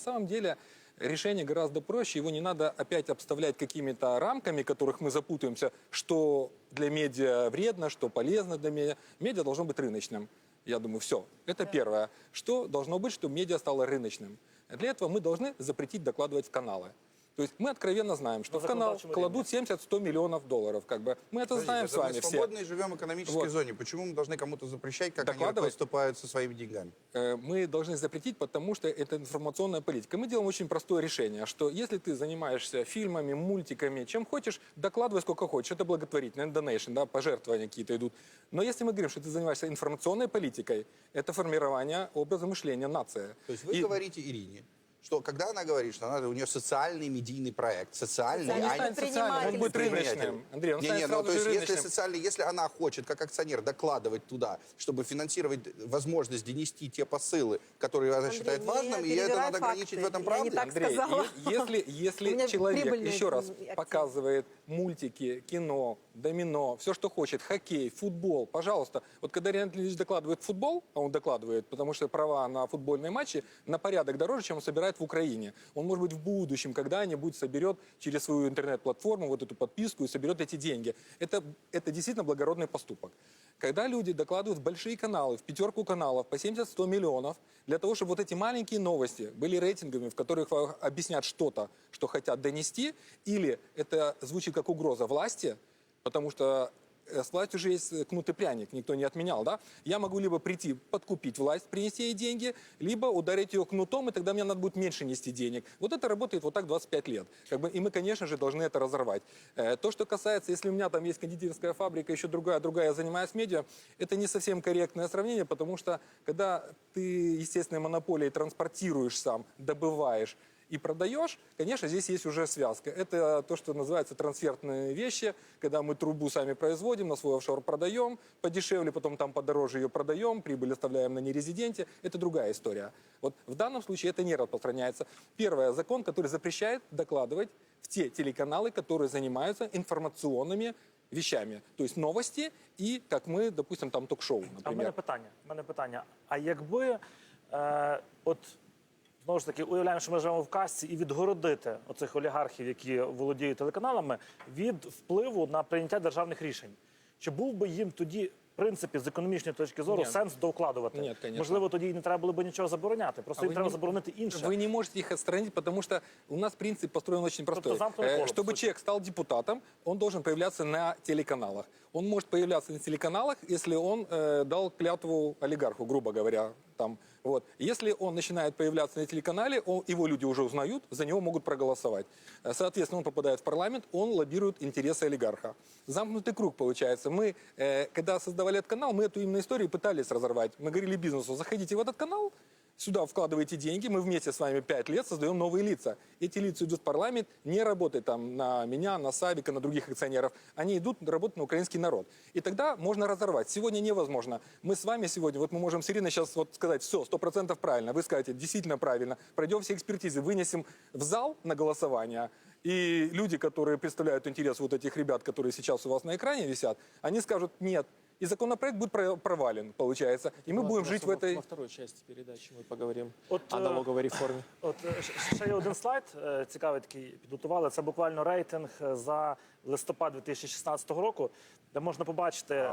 самом деле решение гораздо проще, его не надо опять обставлять какими-то рамками, которых мы запутаемся, что для медиа вредно, что полезно для медиа. Медиа должно быть рыночным. Я думаю, все. Это первое. Что должно быть, чтобы медиа стало рыночным? Для этого мы должны запретить докладывать в каналы. То есть мы откровенно знаем, что в канал кладут 70-100 миллионов долларов. Как бы. Мы это знаем с вами мы все. свободно живем в экономической зоне. Почему мы должны кому-то запрещать, как они поступают со своими деньгами? Мы должны запретить, потому что это информационная политика. Мы делаем очень простое решение, что если ты занимаешься фильмами, мультиками, чем хочешь, докладывай сколько хочешь. Это благотворительно, донейшн, да, пожертвования какие-то идут. Но если мы говорим, что ты занимаешься информационной политикой, это формирование образа мышления нации. То есть вы говорите Ирине, что когда она говорит, что у нее социальный медийный проект, социальный, он будет рыночным. Андрей, он станет сразу же рыночным. Если она хочет, как акционер, докладывать туда, чтобы финансировать возможность донести те посылы, которые она считает важными, и это надо ограничить в этом правде. Андрей, если человек, еще раз, показывает мультики, кино, домино, все, что хочет, хоккей, футбол, пожалуйста. Вот когда Леонид Ильич докладывает футбол, а он докладывает, потому что права на футбольные матчи на порядок дороже, чем он собирает в Украине. Он, может быть, в будущем когда-нибудь соберет через свою интернет-платформу вот эту подписку и соберет эти деньги. Это действительно благородный поступок. Когда люди докладывают в большие каналы, в 5 каналов по 70-100 миллионов, для того, чтобы вот эти маленькие новости были рейтингами, в которых объяснят что-то, что хотят донести, или это звучит как угроза власти, потому что с властью уже есть кнут и пряник, никто не отменял, да? Я могу либо прийти, подкупить власть, принести ей деньги, либо ударить ее кнутом, и тогда мне надо будет меньше нести денег. Вот это работает вот так 25 лет. И мы, конечно же, должны это разорвать. То, что касается, если у меня там есть кондитерская фабрика, еще другая, я занимаюсь медиа, это не совсем корректное сравнение, потому что, когда ты естественной монополией транспортируешь сам, добываешь, и продаешь, конечно, здесь есть уже связка. Это то, что называется трансферные вещи, когда мы трубу сами производим, на свой офшор продаем, подешевле, потом там подороже ее продаем, прибыль оставляем на нерезиденте. Это другая история. Вот в данном случае это не распространяется. Первое, закон, который запрещает докладывать в те телеканалы, которые занимаются информационными вещами. То есть новости и, как мы, допустим, там ток-шоу, например. А в мене питання. А якби, знову ж таки, уявляємо, що ми живемо в казці, і відгородити оцих олігархів, які володіють телеканалами, від впливу на прийняття державних рішень. Чи був би їм тоді, в принципі, з економічної точки зору, сенс довкладувати? Нет, конечно. Можливо, тоді і не треба було б нічого забороняти. Просто їм треба заборонити інше. Вы не можете их отстранить, потому что у нас принцип построен очень простой. Чтобы человек стал депутатом, он должен появляться на телеканалах. Он может появляться на телеканалах, если он дал клятву олигарху, грубо говоря. Там, вот. Если он начинает появляться на телеканале, его люди уже узнают, за него могут проголосовать. Соответственно, он попадает в парламент, он лоббирует интересы олигарха. Замкнутый круг получается. Мы, когда создавали этот канал, мы эту именно историю пытались разорвать. Мы говорили бизнесу, заходите в этот канал, сюда вкладываете деньги, мы вместе с вами 5 лет создаем новые лица. Эти лица идут в парламент, не работают там на меня, на Савика, на других акционеров. Они идут работать на украинский народ. И тогда можно разорвать. Сегодня невозможно. Мы с вами сегодня, вот мы можем с Ириной сейчас вот сказать, все, 100% правильно. Вы скажете, действительно правильно. Пройдем все экспертизы, вынесем в зал на голосование. И люди, которые представляют интерес вот этих ребят, которые сейчас у вас на экране висят, они скажут, нет. И законопроект будет провален, получается. И мы будем жить в этой... Во второй части передачи мы поговорим о налоговой реформе. Ще є один слайд цікавий такий підготували. Це буквально рейтинг за листопад 2016 року, де можна побачити...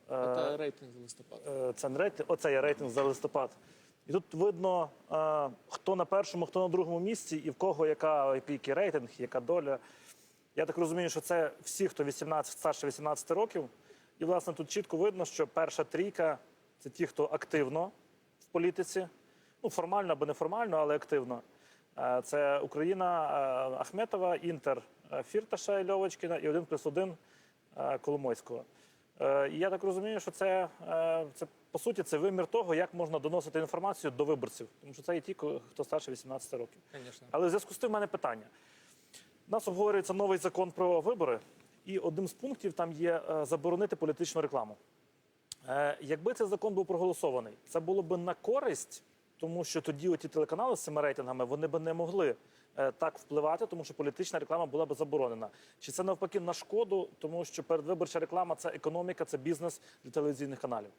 Це рейтинг за листопад. Оце є рейтинг за листопад. І тут видно, хто на першому, хто на другому місці, і в кого який рейтинг, яка доля. Я так розумію, що це всі, хто старше 18 років. І, власне, тут чітко видно, що перша трійка – це ті, хто активно в політиці. Ну, формально або неформально, але активно. Це Україна Ахметова, Інтер Фірташа і Льовочкіна і 1+1 Коломойського. І я так розумію, що це, по суті, це вимір того, як можна доносити інформацію до виборців. Тому що це є ті, хто старше 18 років. Конечно. Але в зв'язку з тим в мене питання. У нас обговорюється новий закон про вибори. І одним з пунктів там є заборонити політичну рекламу. Якби цей закон був проголосований, це було б на користь, тому що тоді оті телеканали з цими рейтингами, вони б не могли так впливати, тому що політична реклама була б заборонена. Чи це навпаки на шкоду, тому що передвиборча реклама – це економіка, це бізнес для телевізійних каналів?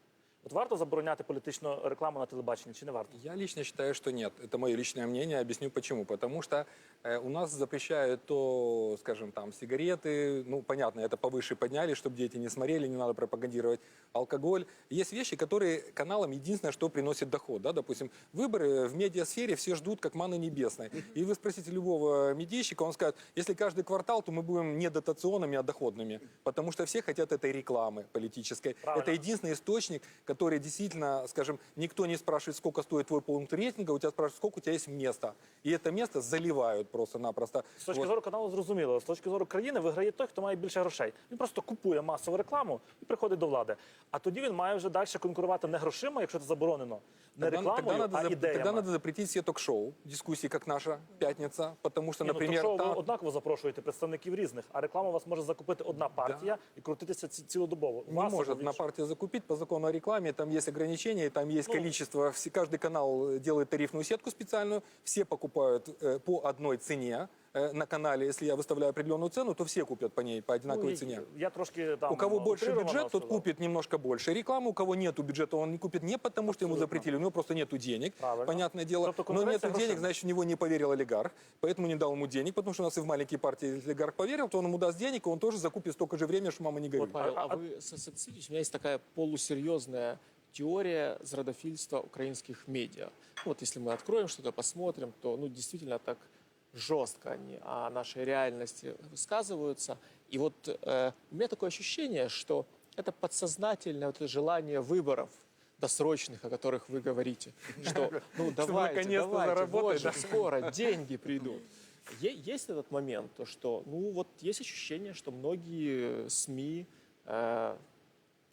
От варто забороняти політичну рекламу на телебаченні чи не варто? Я лично считаю, что нет. Это мое личное мнение. Объясню почему. Потому что у нас запрещают то, скажем, там, сигареты. Ну, понятно, это повыше подняли, чтобы дети не смотрели, не надо пропагандировать алкоголь. Есть вещи, которые каналам единственное, что приносит доход. Да? Допустим, выборы в медиасфере все ждут как манны небесной. И вы спросите любого медийщика, он скажет, если каждый квартал, то мы будем не дотационными, а доходными. Потому что все хотят этой рекламы политической. Правильно. Это единственный источник, который действительно, скажем, никто не спрашивает, сколько стоит твой пункт рейтинга, у тебя спрашивают, сколько у тебя есть места. И это место заливают просто-напросто. З точки зору каналу зрозуміло. З точки зору країни виграє той, хто має більше грошей. Він просто купує масову рекламу і приходить до влади. А тоді він має вже далі конкурувати не грошима, якщо це заборонено, не рекламою, а ідеями. Тогда надо запретить все ток-шоу, дискуссии, как наша «Пятница», потому что, Ні, ну, например, ток-шоу ви там... однаково запрошуєте представників різних, а рекламу вас може закупити одна партія і крутитися цілодобово. Не Вас может або одна інша. партия закупить по закону о рекламе, там есть ограничения, там есть количество, каждый канал делает тарифную сетку специальную, все покупают по одной цене на канале, если я выставляю определенную цену, то все купят по ней, по одинаковой Ну, цене. Я трошки там У кого больше утрировано бюджет, тот сказав. купит немножко больше рекламы. У кого нету бюджета, он не купит не потому, что ему Абсолютно. запретили, у него просто нету денег. Правильно. Понятное дело. Тобто Но конкуренция нету денег, грошима. значит, в него не поверил олигарх. Поэтому не дал ему денег, потому что у нас и в маленькие партии олигарх поверил, то он ему даст денег, и он тоже закупит столько же времени, что мама не горюй. Вот, Павел, а вы согласитесь, у меня есть такая полусерьезная теория зрадофильства украинских медиа. Вот если мы откроем что-то, посмотрим, то ну, действительно так жестко они о нашей реальности высказываются. И вот у меня такое ощущение, что это подсознательное вот это желание выборов досрочных, о которых вы говорите, что ну давайте, наконец-то давайте, вот заработать, же, да? скоро деньги придут. Есть этот момент, то что, ну вот есть ощущение, что многие СМИ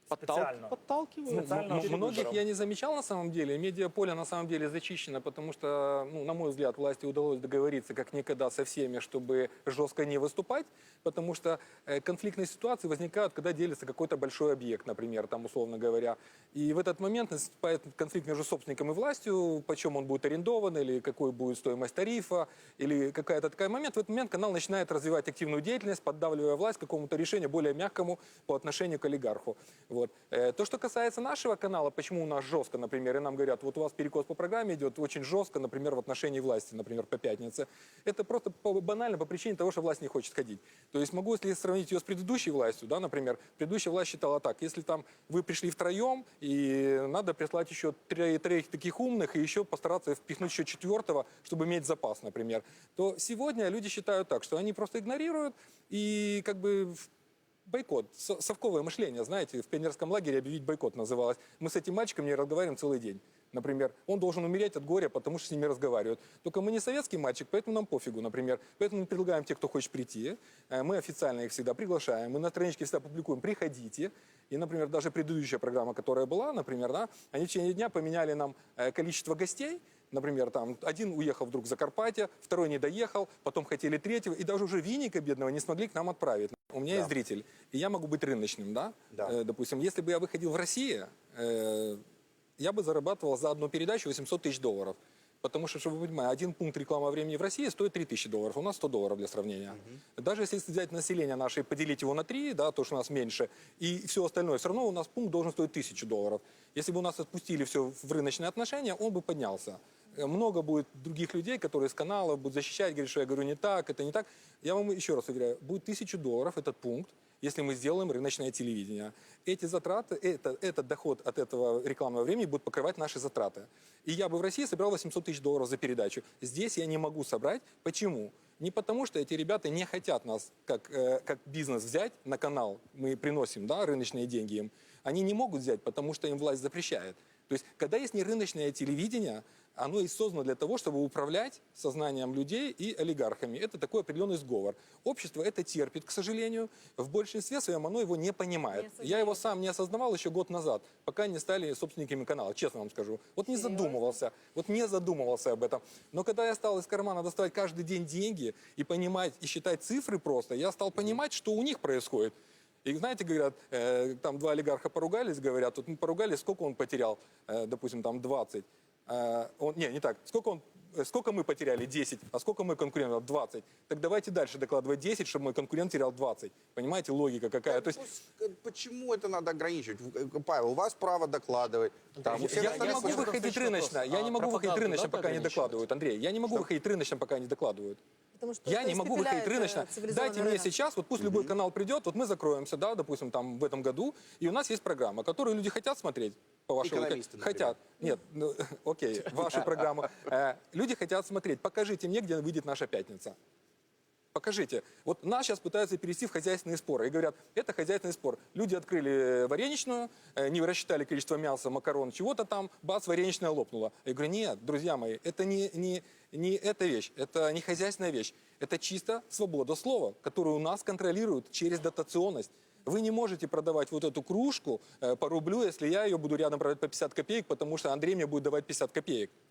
Специально. подталкивают. Специально. Многих я не замечал на самом деле. Медиаполе на самом деле зачищено, потому что, ну, на мой взгляд, власти удалось договориться как никогда со всеми, чтобы жестко не выступать, потому что конфликтные ситуации возникают, когда делится какой-то большой объект, например, там, условно говоря. И в этот момент наступает конфликт между собственником и властью, почем он будет арендован, или какой будет стоимость тарифа, или какая-то такая момент. В этот момент канал начинает развивать активную деятельность, поддавливая власть к какому-то решению более мягкому по отношению к олигарху. Вот. То, что касается нашего канала, почему у нас жестко, например, и нам говорят, вот у вас перекос по программе идет очень жестко, например, в отношении власти, например, по пятнице. Это просто банально по причине того, что власть не хочет ходить. То есть могу, если сравнить ее с предыдущей властью, да, например, предыдущая власть считала так, если там вы пришли втроем, и надо прислать еще троих таких умных, и еще постараться впихнуть еще четвертого, чтобы иметь запас, например, то сегодня люди считают так, что они просто игнорируют и как бы... Бойкот, совковое мышление, знаете, в пионерском лагере объявить бойкот называлось. Мы с этим мальчиком не разговариваем целый день. Например, он должен умереть от горя, потому что с ними разговаривают. Только мы не советский мальчик, поэтому нам пофигу, например. Поэтому мы предлагаем тех, кто хочет прийти. Мы официально их всегда приглашаем. Мы на страничке всегда публикуем «Приходите». И, например, даже предыдущая программа, которая была, например, да, они в течение дня поменяли нам количество гостей. Например, там один уехал вдруг в Закарпатье, второй не доехал, потом хотели третьего, и даже уже винника бедного не смогли к нам отправить. У меня есть зритель, и я могу быть рыночным, да? Допустим, если бы я выходил в Россию, я бы зарабатывал за одну передачу $800 тысяч. Потому что, чтобы вы понимали, один пункт рекламы времени в России стоит $3000. У нас $100 для сравнения. Даже если взять население наше и поделить его на 3, да, то, что у нас меньше, и все остальное, все равно у нас пункт должен стоить $1000. Если бы у нас отпустили все в рыночные отношения, он бы поднялся. Много будет других людей, которые с канала будут защищать, говорить, что я говорю не так, это не так. Я вам еще раз уверяю, будет $1000 этот пункт, если мы сделаем рыночное телевидение. Эти затраты, этот доход от этого рекламного времени будет покрывать наши затраты. И я бы в России собирал $800 тысяч за передачу. Здесь я не могу собрать. Почему? Не потому, что эти ребята не хотят нас как бизнес взять на канал. Мы приносим, да, рыночные деньги им. Они не могут взять, потому что им власть запрещает. То есть, когда есть нерыночное телевидение, оно и создано для того, чтобы управлять сознанием людей и олигархами. Это такой определенный сговор. Общество это терпит, к сожалению. В большинстве своем оно его не понимает. Я его сам не осознавал еще год назад, пока не стали собственниками канала, честно вам скажу. Вот не задумывался, об этом. Но когда я стал из кармана доставать каждый день деньги и понимать, и считать цифры просто, я стал понимать, что у них происходит. И знаете, говорят, там два олигарха поругались, говорят, тут мы поругались, сколько он потерял, допустим, там 20. Не так. Сколько он сколько мы потеряли? 10. А сколько мой конкурент? 20. Так давайте дальше докладывать 10, чтобы мой конкурент терял 20. Понимаете, логика какая? То есть, Почему это надо ограничивать? Павел, у вас право докладывать. Там, у всех я не остальных могу нет. выходить рыночно. Я не могу выходить пропаганду рыночно, надо пока не ограничивать? докладывают, Андрей. Я не могу выходить рыночно, пока не докладывают. Потому что Я это не могу выходить испепеляет, рыночно. цивилизованный Дайте мне рынок. сейчас, вот пусть любой канал придет, вот мы закроемся, да, допустим, там в этом году, и у нас есть программа, которую люди хотят смотреть. По вашей Экономисты, например. хотят. Нет, ну, окей, вашу программу. Люди хотят смотреть. Покажите мне, где выйдет наша пятница. Покажите. Вот нас сейчас пытаются перевести в хозяйственные споры. И говорят, это хозяйственный спор. Люди открыли вареничную, не рассчитали количество мяса, макарон, чего-то там, бац, вареничная лопнула. Я говорю, нет, друзья мои, это не эта вещь, это не хозяйственная вещь. Это чисто свобода слова, которую у нас контролируют через дотационность. Вы не можете продавать вот эту кружку по рублю, если я ее буду рядом продавать по 50 копеек, потому что Андрей мне будет давать 50 копеек.